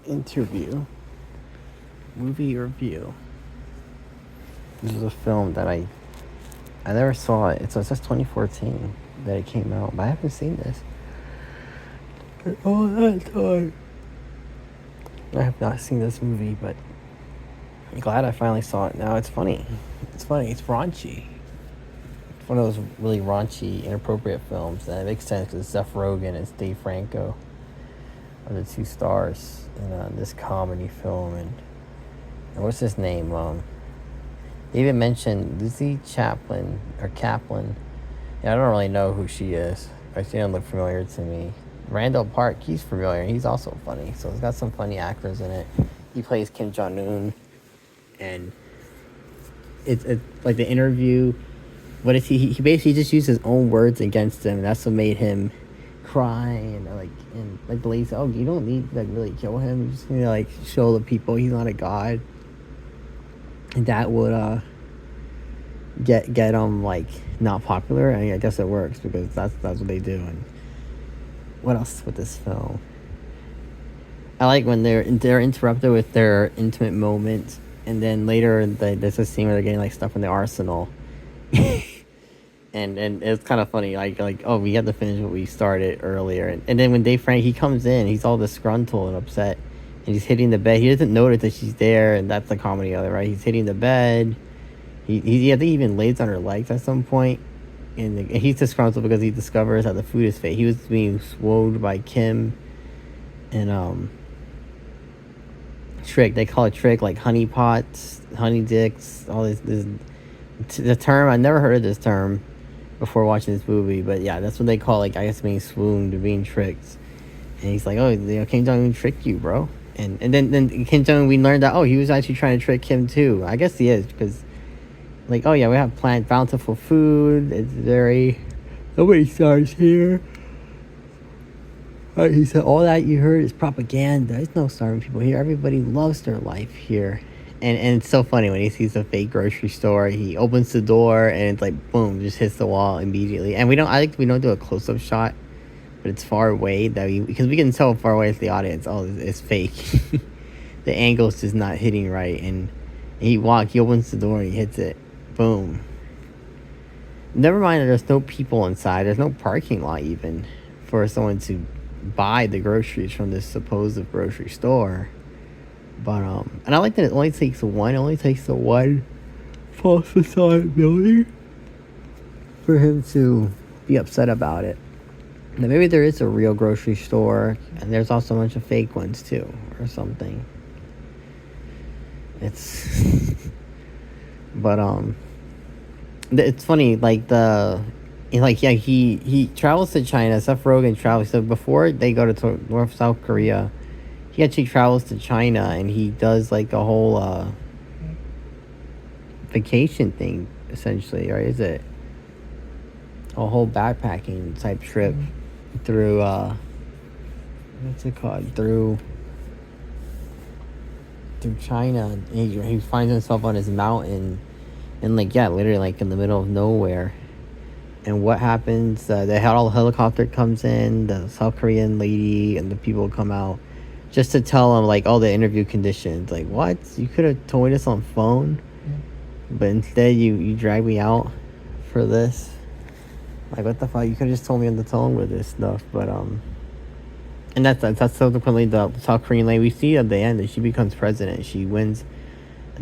interview. Movie review. This is a film that I never saw it. It says 2014 that it came out, but I haven't seen this. All that time. I have not seen this movie, but I'm glad I finally saw it. Now it's funny. It's funny. It's raunchy. It's one of those really raunchy, inappropriate films, and it makes sense because Seth Rogen and Dave Franco are the two stars in this comedy film. And what's his name? They even mentioned Lizzie Chaplin or Kaplan. Yeah, I don't really know who she is. She didn't look familiar to me. Randall Park, he's familiar. He's also funny. So it's got some funny actors in it. He plays Kim Jong-un. And it's like the interview. What is he basically just used his own words against him. That's what made him cry. And the lady said, oh, you don't need to really kill him. You just need to show the people he's not a god. And that would get him not popular. I guess it works because that's what they do. And what else with this film? I like when they're interrupted with their intimate moments, and then later there's a scene where they're getting stuff in the arsenal, and it's kind of funny. Oh, we had to finish what we started earlier, and then when Dave Frank he comes in, he's all disgruntled and upset, and he's hitting the bed. He doesn't notice that she's there, and that's the comedy of it, right? He's hitting the bed. I think he even lays on her legs at some point. And he's disgruntled because he discovers that the food is fake. He was being swallowed by Kim and Trick. They call it Trick, honey pots, honey dicks, all this. The term, I never heard of this term before watching this movie, but yeah, that's what they call I guess being swooned or being tricked. And he's like, oh, Kim Jong-un tricked you, bro. And then Kim Jong-un, we learned that, oh, he was actually trying to trick him too. I guess he is because. Oh yeah, we have plant bountiful food. It's very nobody starves here. He said all that you heard is propaganda. There's no starving people here. Everybody loves their life here. And it's so funny when he sees a fake grocery store. He opens the door and it's boom, just hits the wall immediately. And we don't do a close up shot, but it's far away because we can tell far away as the audience. Oh, it's fake. The angle's just not hitting right. And he opens the door and he hits it. Boom. Never mind that there's no people inside. There's no parking lot even for someone to buy the groceries from this supposed grocery store. But and I like that it only takes the one false facade building for him to be upset about it. Now maybe there is a real grocery store and there's also a bunch of fake ones too or something. But it's funny, he travels to China. Seth Rogen travels. So before they go to South Korea, he actually travels to China and he does a whole vacation thing, essentially, right? Is it a whole backpacking type trip through what's it called? Through China. He finds himself on his mountain. And literally in the middle of nowhere. And what happens? The helicopter comes in, the South Korean lady and the people come out just to tell him all the interview conditions. What? You could have told us on phone, but instead you drag me out for this. What the fuck? You could have just told me on the phone with this stuff. But and that's subsequently the South Korean lady we see at the end that she becomes president. She wins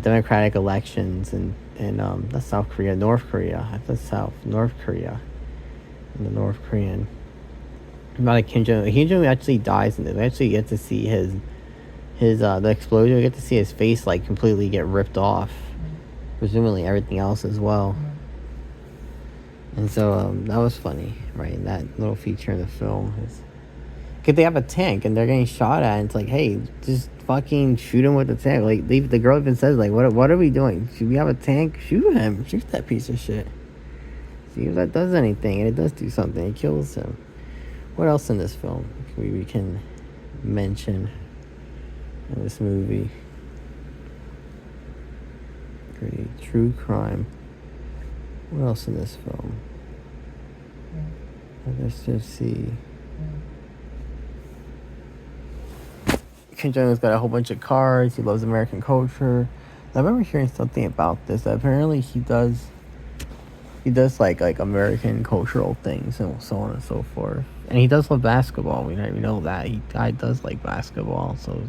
democratic elections and that's South Korea, North Korea. That's North Korea. And the North Korean. Not Kim Jong-un. Kim Jong-un actually dies in this. We actually get to see his the explosion. We get to see his face completely get ripped off. Presumably everything else as well. And so that was funny, right? That little feature in the film is. Because they have a tank and they're getting shot at, and it's hey, just fucking shoot him with the tank. The girl even says, what are we doing? Should we have a tank? Shoot him. Shoot that piece of shit. See if that does anything, and it does do something. It kills him. What else in this film we can mention in this movie? Pretty true crime. What else in this film? Let's just see. Kim Jong-un's got a whole bunch of cards. He loves American culture. I remember hearing something about this. That apparently he does like American cultural things and so on and so forth. And he does love basketball. We know that guy does like basketball. So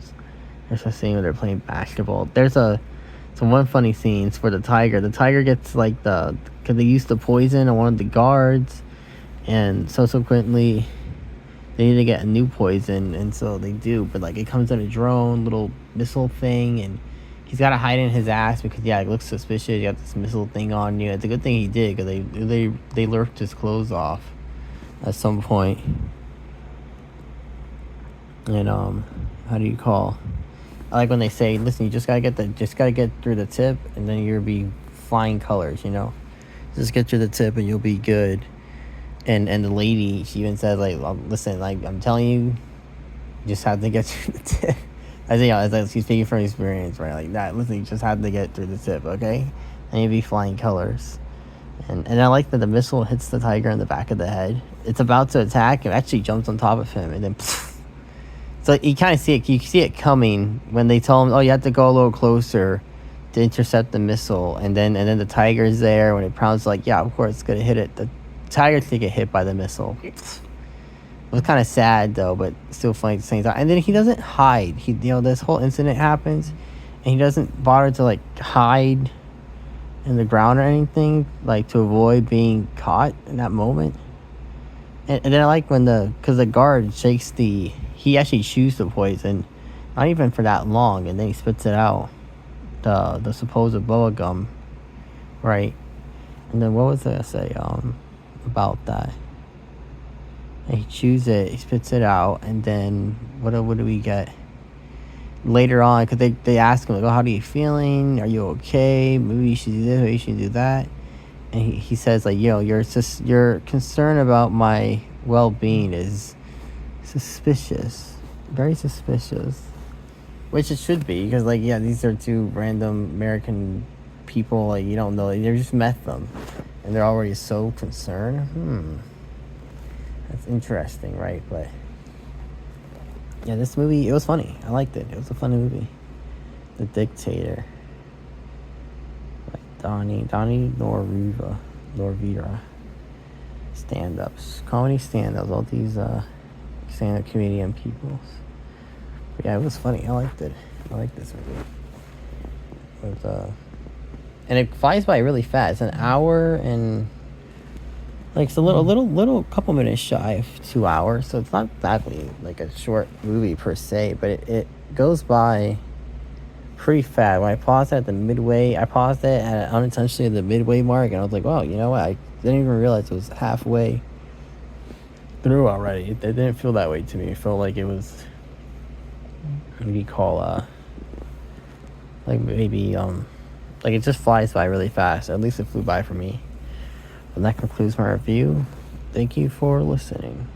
there's a scene where they're playing basketball. There's some one funny scenes for the tiger. The tiger gets like because they used the poison on one of the guards, and subsequently they need to get a new poison, and so they do. But like it comes in a drone little missile thing, and he's got to hide in his ass because it looks suspicious. You got this missile thing on you. It's a good thing he did because they lurked his clothes off at some point. And how do you call? I like when they say, "Listen, you just gotta get through the tip, and then you'll be flying colors." Just get through the tip, and you'll be good. And the lady, she even says, like, "Listen, like I'm telling you, you just have to get through the tip." I think it's like she's speaking from experience, right? Like that. Listen, you just have to get through the tip, okay? And you'll be flying colors. And I like that the missile hits the tiger in the back of the head. It's about to attack, and actually jumps on top of him, and then. So you kind of see it. You see it coming when they tell him, "Oh, you have to go a little closer to intercept the missile." And then the tiger's there. When it pounds, like, yeah, of course it's gonna hit it. The tiger's gonna get hit by the missile. It was kind of sad though, but still funny at the same time. And then he doesn't hide. This whole incident happens, and he doesn't bother to like hide in the ground or anything, like to avoid being caught in that moment. And then I like when because the guard shakes he actually chews the poison, not even for that long, and then he spits it out, the supposed boa gum, right? And then what was I gonna say about that? And he chews it, he spits it out, and then what do we get later on? Because they ask him, like, "Oh, how are you feeling? Are you okay? Maybe you should do this, maybe you should do that." And he says, like, your concern about my well-being is suspicious, very suspicious, which it should be, because like, yeah, these are two random American people, like, you don't know, you just met them and they're already so concerned. That's interesting, right? But yeah, this movie, it was funny. I liked it. It was a funny movie. The Dictator, like Donnie Norvira, stand-ups, comedy stand-ups, all these stand-up comedian people. But yeah, it was funny. I liked it. I like this movie. It was, and it flies by really fast. It's an hour and like it's a little couple minutes shy of 2 hours. So it's not exactly like a short movie per se, but it goes by pretty fast. When I paused at the midway, I paused it at unintentionally at the midway mark, and I was like, "Wow, you know what? I didn't even realize it was halfway through already." It didn't feel that way to me. It felt like it was, what do you call, like maybe like it just flies by really fast. At least it flew by for me. And that concludes my review. Thank you for listening.